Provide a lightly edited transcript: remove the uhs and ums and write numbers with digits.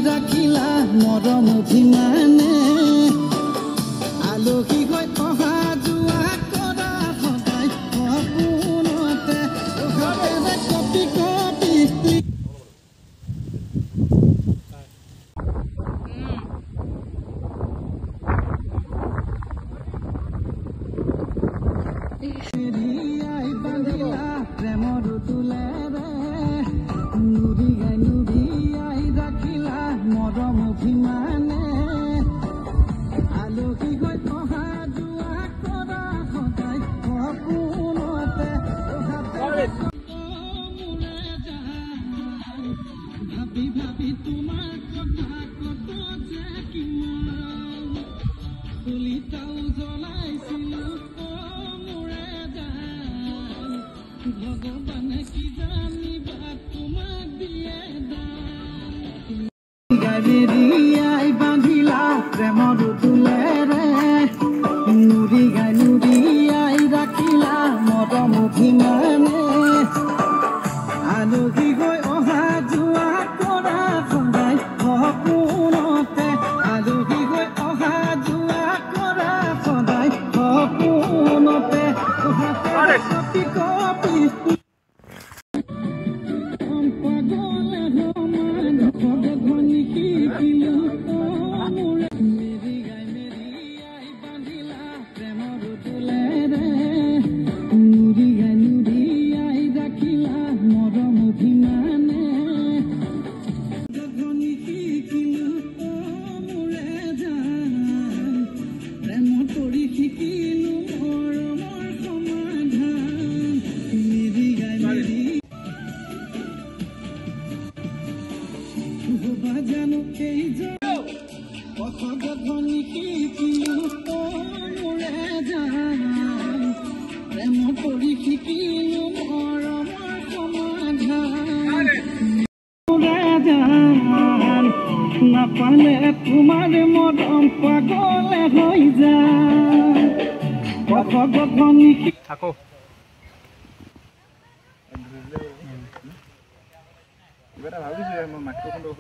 ৰাখিলা মৰম অভিমানে আলহী গৈ অহা যোৱা কৰা সদায় সপোনতে কপি কপি প্ৰেমৰ তুলেৰে নুৰি গাই নুৰি আই ৰাখিলা মৰম অভিমানে আলহী গৈ অহা যোৱা কৰা সদায় সপোনতে ভাবি ভাবি তোমাৰ কথা কত যে কিমান কলিতাও জ্বলাইছিলো ভগৱানে কি জানিবা তোমাক দিয়ে গাই বান্ধিলা প্ৰেমৰ তুলেৰে নুৰি গাই নুৰি আই ৰাখিলা মৰম অভিমানে আলহী গৈ অহা যোৱা কৰা সদায় সপোনতে আলহী গৈ অহা যোৱা কৰা সদায় সপোনতে কপি কপি জানো এই অসগধনি শিকিলো মোৰে জান প্ৰেম কৰি শিকিলো মৰমৰ সমাধান মোৰে জান নাপালে তোমাৰ মৰম পাগলে হৈ যায় অসগধনি আকৌ এবাৰ ভাবিছো মই মাইক্ৰফোনটো